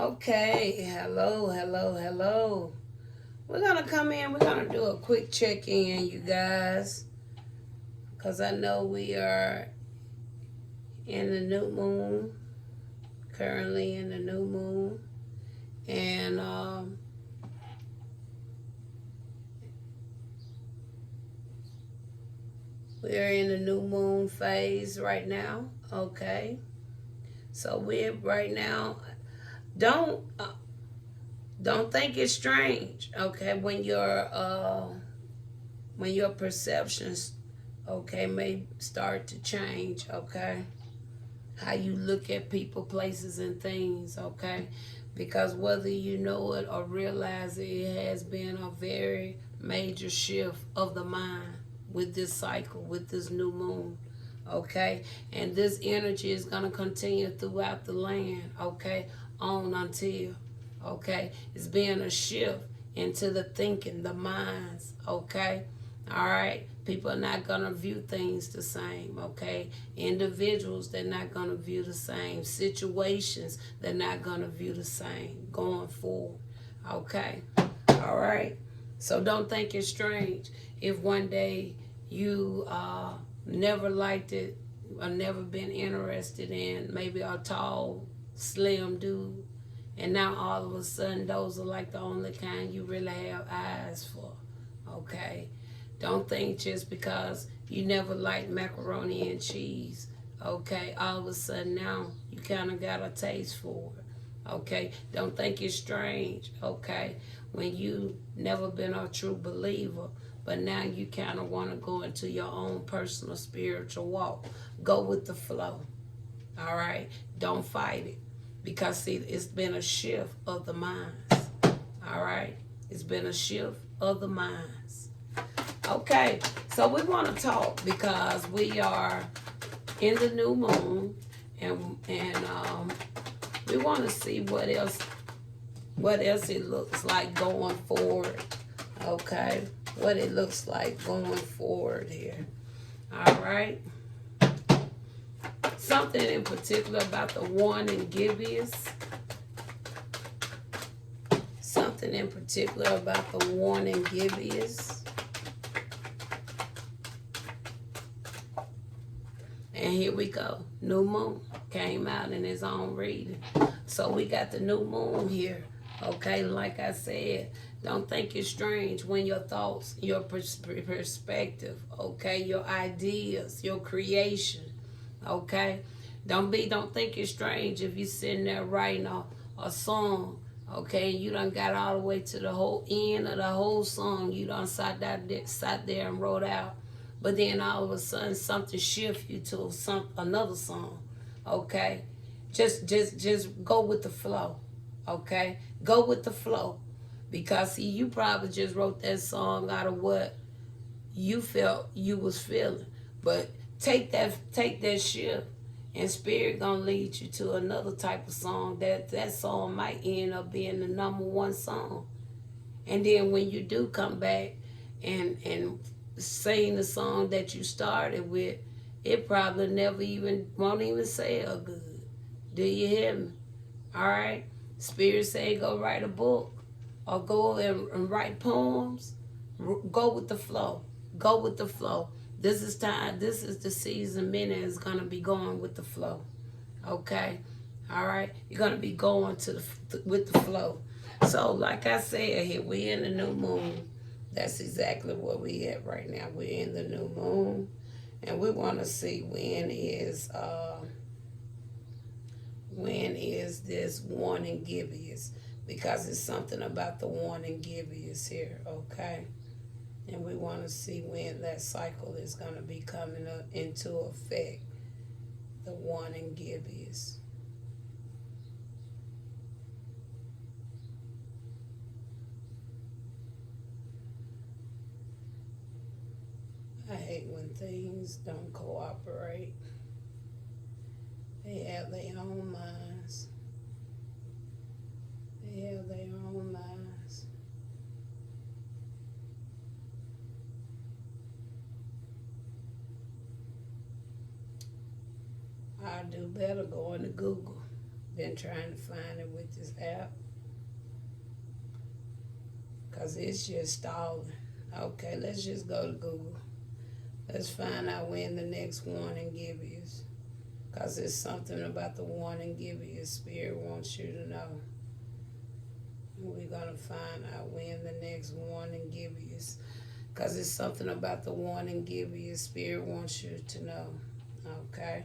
Okay, hello, hello, hello. We're gonna come in, we're gonna do a quick check-in, you guys. Because I know we are in the new moon, currently in the new moon. And we're in the new moon phase right now. Okay. So we're right now, don't don't think it's strange, okay, when your perceptions, okay, may start to change, okay? How you look at people, places, and things, okay? Because whether you know it or realize it, it has been a very major shift of the mind with this cycle, with this new moon, okay? And this energy is going to continue throughout the land, okay? On until, okay? It's being a shift into the thinking, the minds, okay? All right, people are not going to view things the same, okay? Individuals, they're not going to view the same. Situations, they're not going to view the same going forward, okay? All right, so don't think it's strange if one day you never liked it or never been interested in maybe a tall, slim dude, and now all of a sudden those are like the only kind you really have eyes for, okay? Don't think just because you never liked macaroni and cheese, okay, all of a sudden now you kind of got a taste for it, okay? Don't think it's strange, okay, when you never been a true believer, but now you kind of want to go into your own personal spiritual walk. Go with the flow, all right? Don't fight it, because see, it's been a shift of the minds, all right? It's been a shift of the minds. Okay, so we want to talk because we are in the new moon, and we want to see what else it looks like going forward. Okay, what it looks like going forward here. All right. Something in particular about the one in Gibbous. Something in particular about the one in Gibbous. And here we go. New moon came out in his own reading. So we got the new moon here. Okay, like I said, don't think it's strange when your thoughts, your perspective, okay, your ideas, your creation, okay. Don't think it's strange if you're sitting there writing a song, okay, you done got all the way to the whole end of the whole song. You done sat there and wrote out. But then all of a sudden something shifts you to another song, okay? Just go with the flow, okay? Go with the flow, because see, you probably just wrote that song out of what you felt you was feeling. But take that shift, and spirit gonna lead you to another type of song. That song might end up being the #1 song, and then when you do come back and sing the song that you started with, it probably won't even sell good. Do you hear me? All right. Spirit say go write a book or go and write poems. Go with the flow. Go with the flow. This is time. This is the season. Many is gonna be going with the flow. Okay. All right. You're gonna be going with the flow. So like I said, here we in the new moon. That's exactly where we at right now. We're in the new moon, and we want to see when is this one in Gibbous, because it's something about the one in Gibbous here, okay? And we want to see when that cycle is going to be coming up into effect, the one in Gibbous. I hate when things don't cooperate. They have their own minds. They have their own minds. I do better going to Google than trying to find it with this app. because it's just stalling. Okay, let's just go to Google. Let's find out when the next warning Gibbous. Because it's something about the warning Gibbous Spirit wants you to know. We're going to find out when the next warning Gibbous. Because it's something about the warning Gibbous Spirit wants you to know. Okay?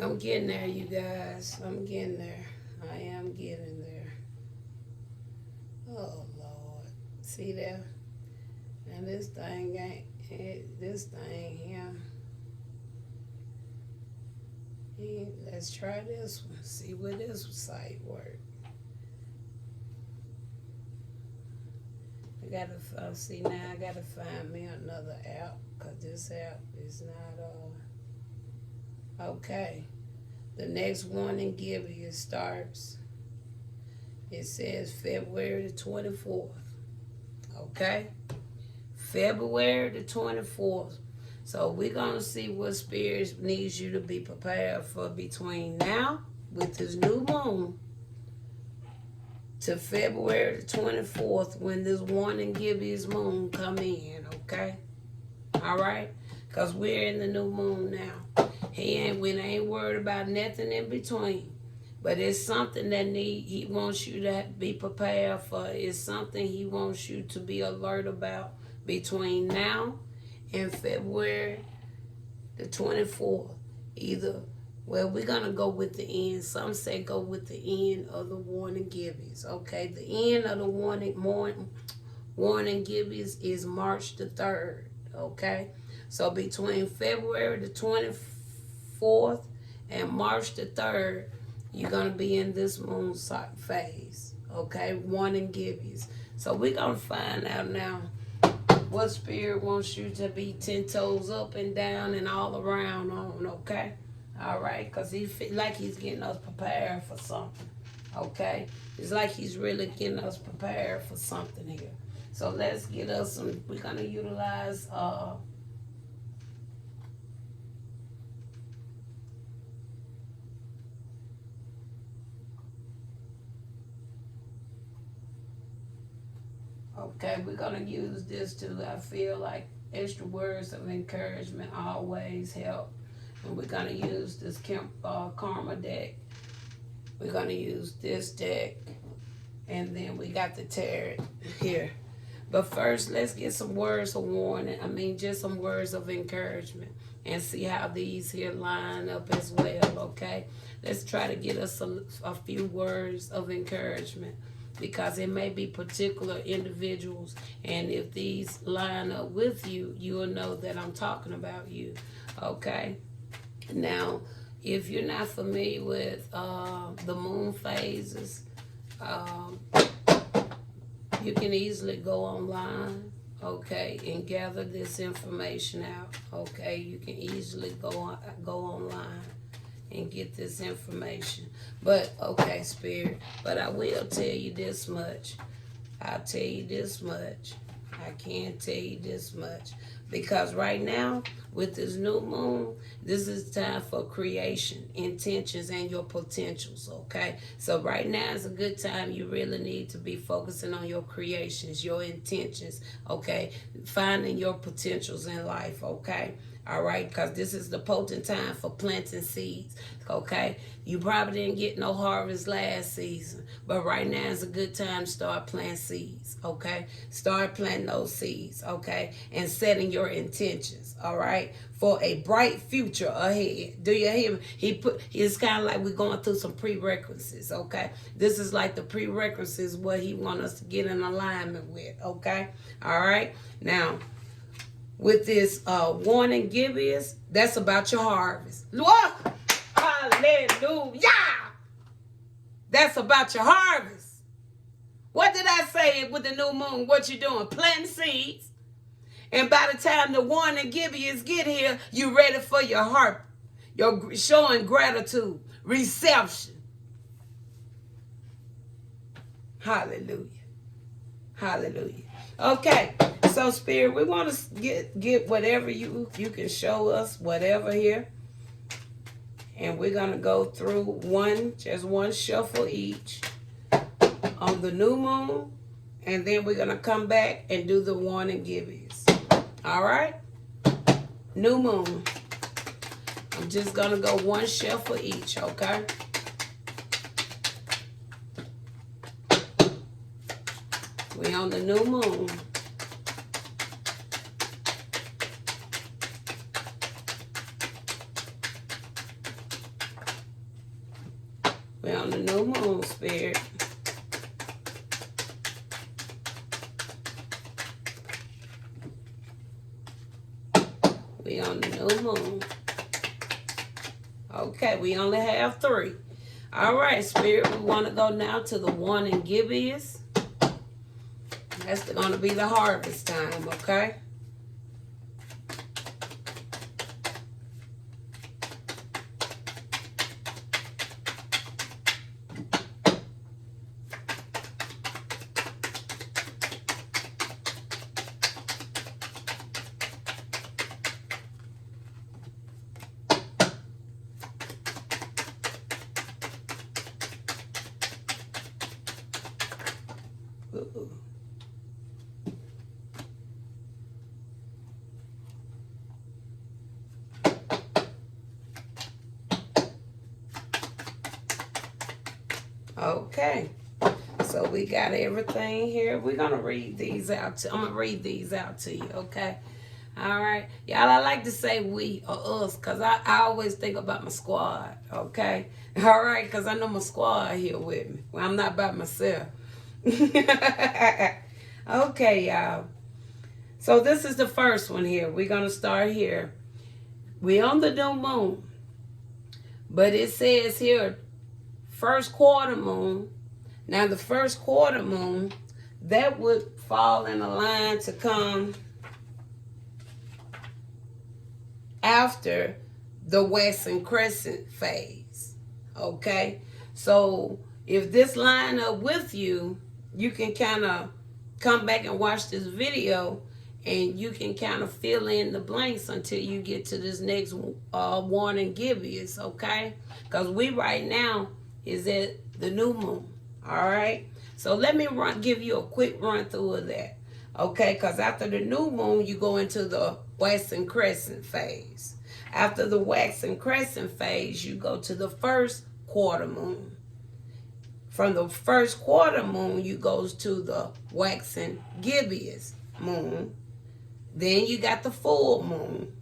I'm getting there, you guys. I'm getting there. I am getting there. Oh, Lord. See that? And this thing ain't, this thing here. Let's try this one. See where this site works. I gotta, see now I gotta find me another app. Because this app is not, okay. The next warning Gibbous starts. It says February the 24th. Okay? February the 24th. So we're going to see what spirits needs you to be prepared for between now with this new moon to February the 24th when this warning Gibbous moon come in. Okay? All right? Because we're in the new moon now. We ain't worried about nothing in between. But it's something that he wants you to be prepared for. It's something he wants you to be alert about between now and February the 24th. Either, well, we're going to go with the end. Some say go with the end of the warning Gibbous. Okay, the end of the warning Gibbous is March the 3rd. Okay, so between February the 24th and March the 3rd, you're going to be in this moon phase. Okay, warning Gibbous. So we're going to find out now what spirit wants you to be 10 toes up and down and all around on. Okay, all right, because he feel like he's getting us prepared for something. Okay, it's like he's really getting us prepared for something here. So let's get us some, we're going to utilize okay, we're going to use this too. I feel like extra words of encouragement always help. And we're going to use this Karma deck. We're going to use this deck. And then we got the tarot here. But first, let's get some words of warning. I mean, just some words of encouragement. And see how these here line up as well, okay? Let's try to get us a few words of encouragement. Because it may be particular individuals. And if these line up with you, you will know that I'm talking about you, okay? Now, if you're not familiar with the moon phases, you can easily go online, okay, and gather this information out, okay? You can easily go online and get this information. But, okay, Spirit, but I will tell you this much. I'll tell you this much. I can't tell you this much. Because right now, with this new moon, this is time for creation, intentions, and your potentials, okay? So right now is a good time. You really need to be focusing on your creations, your intentions, okay? Finding your potentials in life, okay? All right, because this is the potent time for planting seeds, okay? You probably didn't get no harvest last season, but right now is a good time to start planting seeds, okay? Start planting those seeds, okay? And setting your intentions, all right? For a bright future ahead. Do you hear me? It's kind of like we're going through some prerequisites, okay? This is like the prerequisites, what he wants us to get in alignment with, okay? All right? Now, with this warning Gibbous, that's about your harvest. What? Hallelujah! That's about your harvest. What did I say with the new moon? What you doing? Planting seeds. And by the time the warning Gibbous get here, you ready for your heart. You're showing gratitude, reception. Hallelujah. Hallelujah. Okay, so Spirit, we want to get whatever you can show us, whatever here. And we're going to go through just one shuffle each on the new moon. And then we're going to come back and do the warning Gibbous. All right? New moon. I'm just going to go one shuffle each, okay? We're on the new moon. We're on the new moon, Spirit. We on the new moon. Okay, we only have 3. All right, Spirit, we want to go now to the warning Gibbous. That's going to be the harvest time, okay? Ooh. Okay, so we got everything here. We're gonna read these out. I'm gonna read these out to you. Okay, all right, y'all. I like to say we or us because I always think about my squad. Okay, all right, because I know my squad here with me. Well, I'm not by myself. Okay, y'all. So this is the first one here. We're gonna start here. We on the new moon, but it says here. First quarter moon. Now the first quarter moon, that would fall in a line to come after the waxing crescent phase. Okay? So if this line up with you, you can kind of come back and watch this video and you can kind of fill in the blanks until you get to this next warning Gibbous, okay? Because we right now is at the new moon, all right? So let me give you a quick run through of that, okay? Because after the new moon, you go into the waxing crescent phase. After the waxing crescent phase, you go to the first quarter moon. From the first quarter moon, you go to the waxing gibbous moon. Then you got the full moon.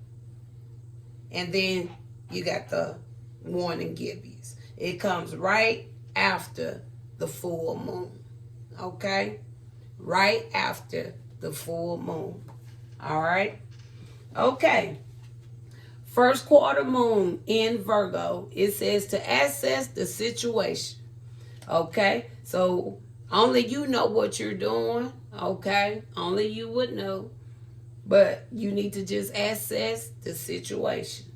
And then you got the warning Gibbous. It comes right after the full moon. Okay? Right after the full moon. All right? Okay. First quarter moon in Virgo. It says to assess the situation. Okay? So only you know what you're doing. Okay? Only you would know. But you need to just assess the situation.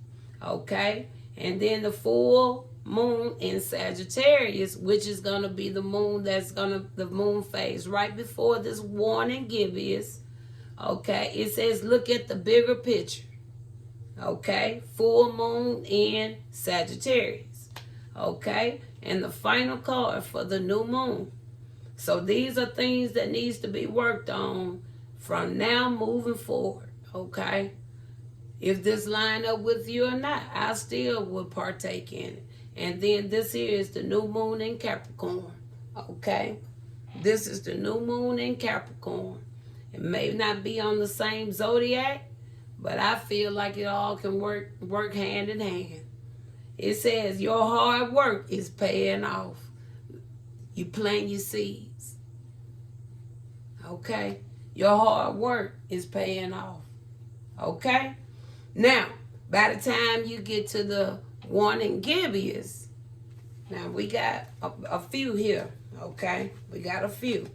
Okay? And then the full moon in Sagittarius, which is going to be the moon the moon phase right before this warning Gibbous. Okay? It says look at the bigger picture. Okay? Full moon in Sagittarius. Okay? And the final card for the new moon. So these are things that needs to be worked on from now moving forward. Okay? If this line up with you or not, I still would partake in it. And then this here is the new moon in Capricorn. Okay? This is the new moon in Capricorn. It may not be on the same zodiac, but I feel like it all can work hand in hand. It says your hard work is paying off. You plant your seeds. Okay? Your hard work is paying off. Okay? Now, by the time you get to the warning Gibbous, now we got a few here. Okay? We got a few.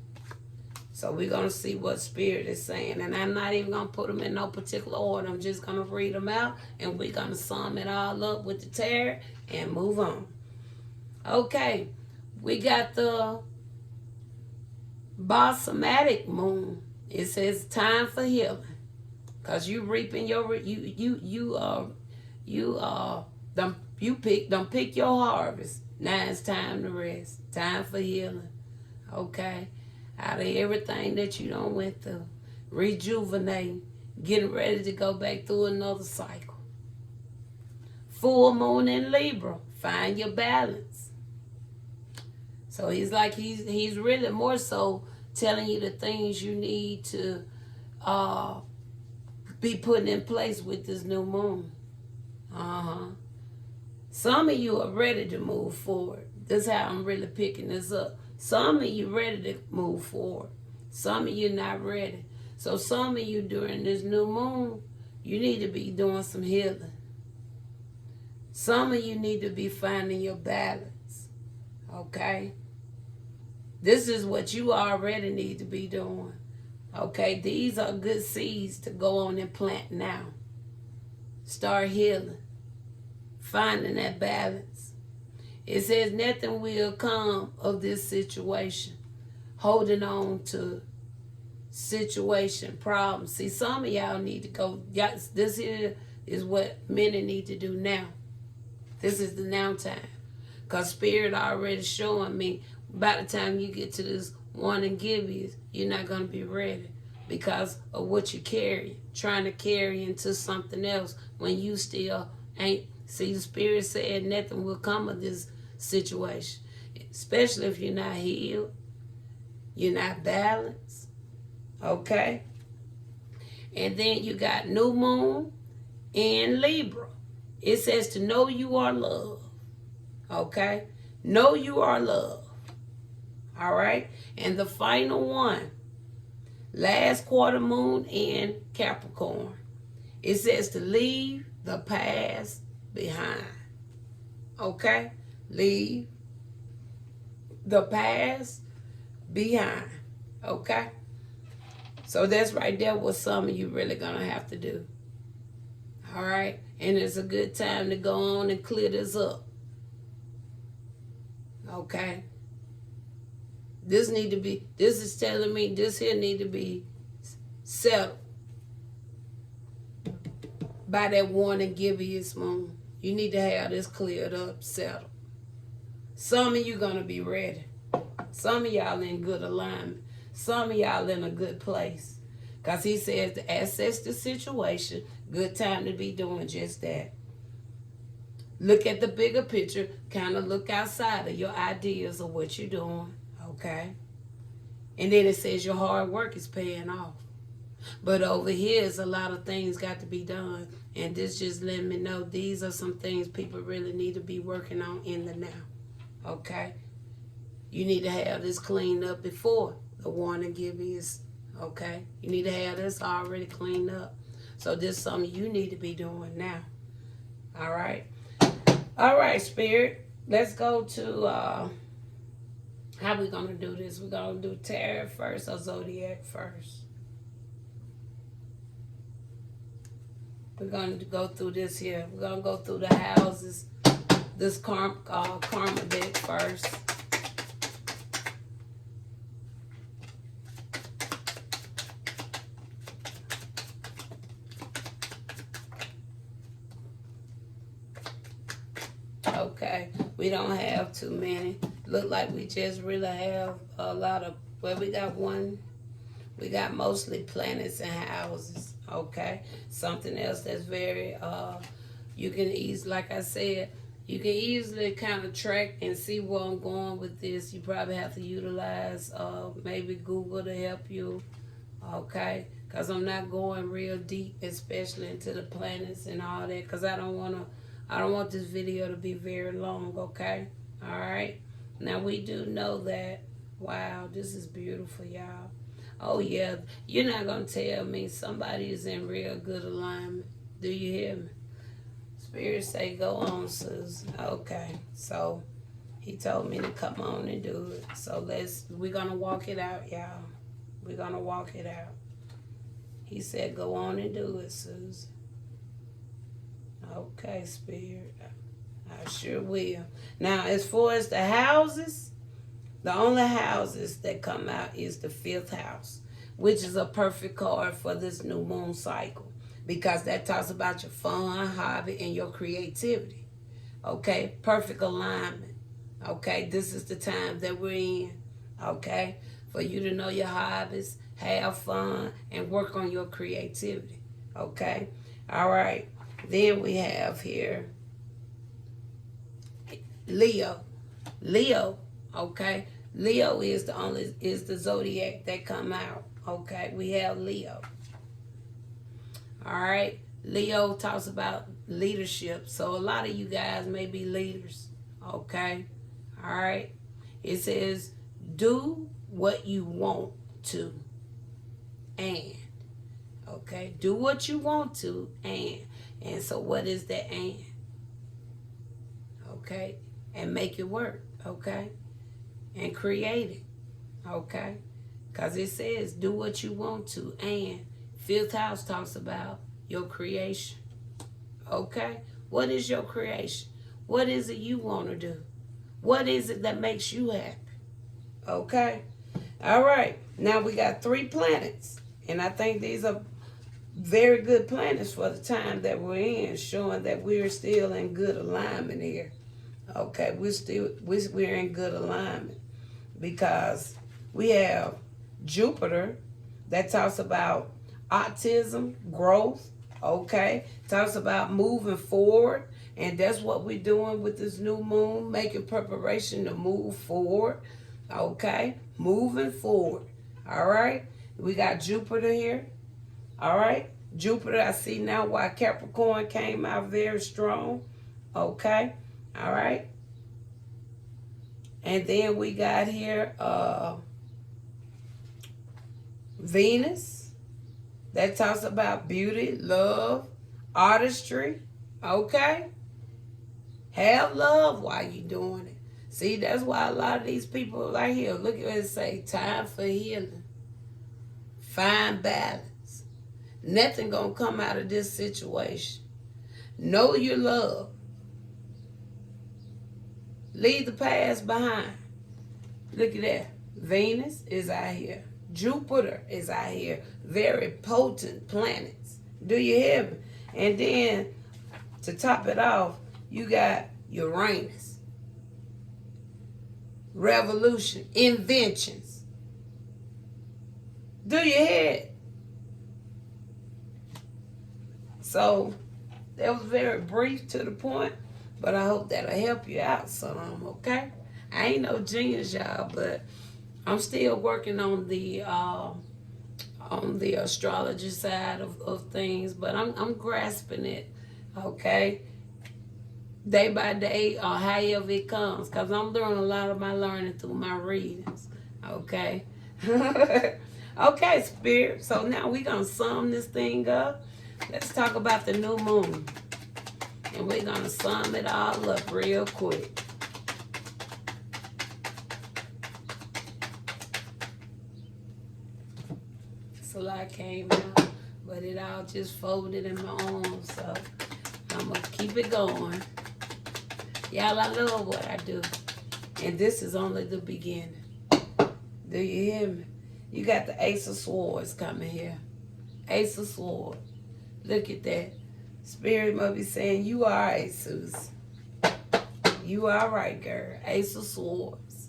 So we're going to see what Spirit is saying. And I'm not even going to put them in no particular order. I'm just going to read them out. And we're going to sum it all up with the tarot and move on. Okay. We got the balsamic moon It says time for healing. Cause you reaping your don't pick your harvest. Now it's time to rest. Time for healing. Okay? Out of everything that you done went through. Rejuvenating. Getting ready to go back through another cycle. Full moon in Libra. Find your balance. So he's like he's really more so telling you the things you need to be putting in place with this new moon. Some of you are ready to move forward. This is how I'm really picking this up. Some of you ready to move forward. Some of you not ready. So some of you during this new moon, you need to be doing some healing. Some of you need to be finding your balance. Okay? This is what you already need to be doing. Okay, these are good seeds to go on and plant now. Start healing. Finding that balance. It says nothing will come of this situation. Holding on to situation, problems. See, some of y'all need to go. This here is what many need to do now. This is the now time. Because Spirit already showing me by the time you get to this one in Gibbous, you're not going to be ready because of what you carry, trying to carry into something else when you still ain't. See, the Spirit said nothing will come of this situation, especially if you're not healed, you're not balanced, okay? And then you got new moon in Libra. It says to know you are loved, okay? Know you are loved. All right. And the final one, last quarter moon in Capricorn. It says to leave the past behind. Okay. Leave the past behind. Okay. So that's right there what some of you really gonna have to do. All right. And it's a good time to go on and clear this up. Okay. This is telling me this here need to be settled by that one and Gibbous moon. You need to have this cleared up, settled. Some of you gonna be ready. Some of y'all in good alignment. Some of y'all in a good place. Because he says to assess the situation, good time to be doing just that. Look at the bigger picture, kind of look outside of your ideas of what you're doing. Okay. And then it says your hard work is paying off. But over here is a lot of things got to be done. And this just letting me know these are some things people really need to be working on in the now. Okay. You need to have this cleaned up before the warning Gibbous. Okay. You need to have this already cleaned up. So this is something you need to be doing now. All right. All right, Spirit. Let's go to how we gonna do this? We're gonna do tarot first or zodiac first? We're gonna go through this here. We're gonna go through the houses. This karma deck first. Okay, we don't have too many. Look like we just really have a lot of, well, we got one. We got mostly planets and houses, okay? Something else that's very, you can easily, like I said, you can easily kind of track and see where I'm going with this. You probably have to utilize maybe Google to help you, okay? Because I'm not going real deep, especially into the planets and all that, because I don't want this video to be very long, okay? All right? Now, we do know that, wow, this is beautiful, y'all. Oh, yeah, you're not going to tell me somebody is in real good alignment. Do you hear me? Spirit say, go on, sis. Okay, so he told me to come on and do it. So we're going to walk it out, y'all. We're going to walk it out. He said, go on and do it, sis. Okay, Spirit. I sure will. Now, as far as the houses, the only houses that come out is the 5th house, which is a perfect card for this new moon cycle because that talks about your fun, hobby, and your creativity. Okay, perfect alignment. Okay, this is the time that we're in. Okay, for you to know your hobbies, have fun, and work on your creativity. Okay, all right. Then we have here Leo. Leo, okay. Leo is the zodiac that come out. Okay, we have Leo. All right. Leo talks about leadership. So a lot of you guys may be leaders. Okay. All right. It says do what you want to and. Okay. Do what you want to and so what is that and? Okay. And make it work. Okay. And create it. Okay. Because it says do what you want to and fifth house talks about your creation. Okay? What is your creation? What is it you want to do? What is it that makes you happy? Okay? All right. Now we got 3 planets. And I think these are very good planets for the time that we're in, showing that we're still in good alignment here. Okay? We're in good alignment because we have Jupiter that talks about autism, growth, okay? Talks about moving forward, and that's what we're doing with this new moon, making preparation to move forward, okay? Moving forward, all right? We got Jupiter here, all right? Jupiter, I see now why Capricorn came out very strong, okay? All right? And then we got here Venus. That talks about beauty, love, artistry. Okay? Have love while you're doing it. See, that's why a lot of these people right here, look at it say, time for healing. Find balance. Nothing gonna come out of this situation. Know your love. Leave the past behind. Look at that. Venus is out here. Jupiter is out here. Very potent planets. Do you hear me? And then, to top it off, you got Uranus. Revolution. Inventions. Do you hear it? So, that was very brief to the point, but I hope that'll help you out some, okay? I ain't no genius, y'all, but I'm still working on the astrology side of things, but I'm grasping it, okay? Day by day or however it comes, because I'm doing a lot of my learning through my readings, okay? Okay, Spirit, so now we're going to sum this thing up. Let's talk about the new moon, and we're going to sum it all up real quick. A lot came out, but it all just folded in my arms, so I'm gonna keep it going. Y'all, I love what I do, and this is only the beginning. Do you hear me? You got the Ace of Swords coming here. Ace of Swords. Look at that. Spirit must be saying, you all right, Susie. You all right, girl. Ace of Swords.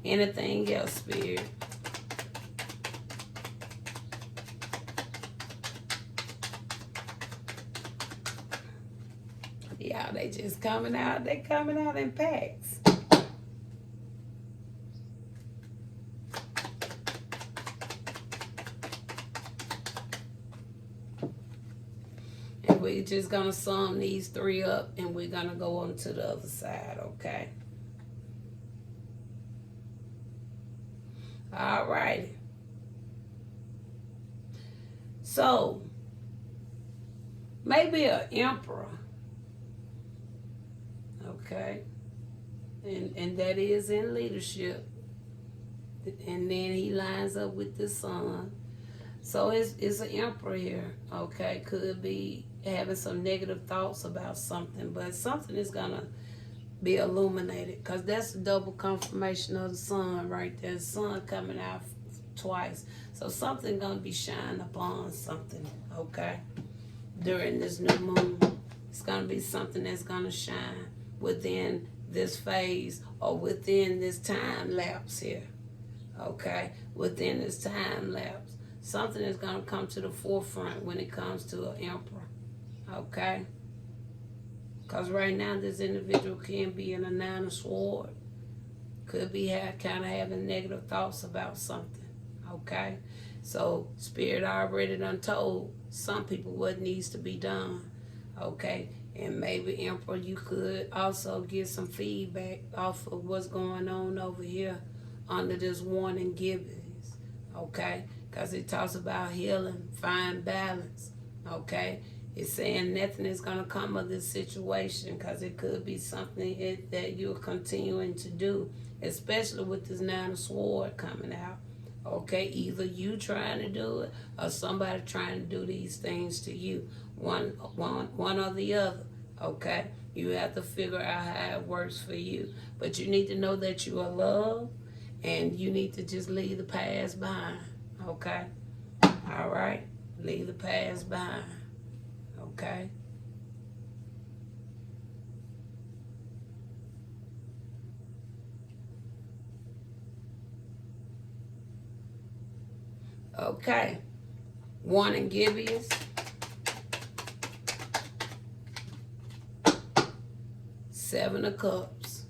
Anything else, Spirit? Yeah, they just coming out. They coming out in packs. And we're just going to sum these 3 up, and we're going to go on to the other side, okay? All right. So, maybe an emperor. Okay, and that is in leadership, and then he lines up with the sun, so it's an emperor here. Okay, could be having some negative thoughts about something, but something is gonna be illuminated because that's a double confirmation of the sun right there. The sun coming out twice. So something gonna be shining upon something, okay? During this new moon, it's gonna be something that's gonna shine within this phase or within this time lapse here, okay? Within this time lapse, something is gonna come to the forefront when it comes to an emperor, okay? Because right now this individual can be in a 9 of Swords. Could be kind of having negative thoughts about something, okay? So Spirit already done told some people what needs to be done, okay? And maybe, Emperor, you could also get some feedback off of what's going on over here under this warning Gibbous, okay? Because it talks about healing, find balance, okay? It's saying nothing is going to come of this situation because it could be something that you're continuing to do, especially with this 9 of Swords coming out. Okay, either you trying to do it or somebody trying to do these things to you. One or the other. Okay, you have to figure out how it works for you. But you need to know that you are loved and you need to just leave the past behind. Okay, all right, leave the past behind. Okay. Okay. One in Gibbous. 7 of Cups.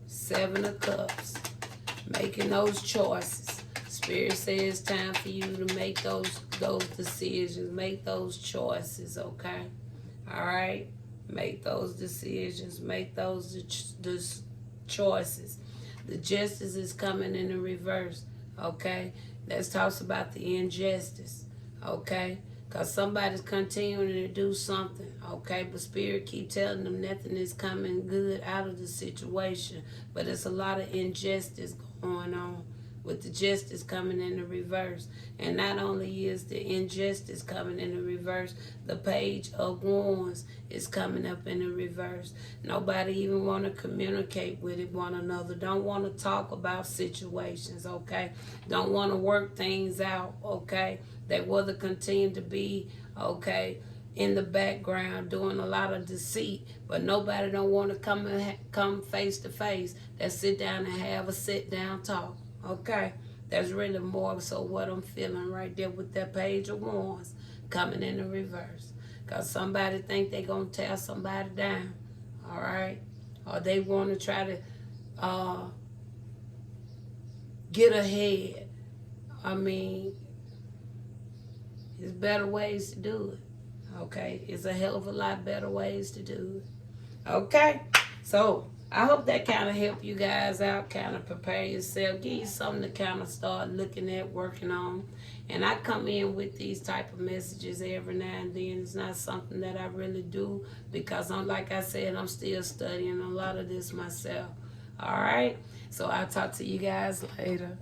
7 of Cups. Making those choices. Spirit says it's time for you to make those decisions. Make those choices, okay? All right? Make those decisions. Make those choices. The justice is coming in the reverse, okay? That talks about the injustice, okay? Because somebody's continuing to do something, okay? But Spirit keep telling them nothing is coming good out of the situation. But it's a lot of injustice going on with the justice coming in the reverse. And not only is the injustice coming in the reverse, the Page of Wands is coming up in the reverse. Nobody even want to communicate with one another. Don't want to talk about situations, okay? Don't want to work things out, okay? They will continue to be, okay, in the background doing a lot of deceit, but nobody don't want to come face to face. Let's sit down and have a sit down talk. Okay, that's really more so what I'm feeling right there with that Page of Wands coming in the reverse. Because somebody think they're going to tear somebody down, all right? Or they want to try to get ahead. I mean, there's better ways to do it, okay? It's a hell of a lot better ways to do it, okay? So I hope that kind of help you guys out, kind of prepare yourself, give you something to kind of start looking at, working on. And I come in with these type of messages every now and then. It's not something that I really do because like I said, I'm still studying a lot of this myself. All right? So I'll talk to you guys later.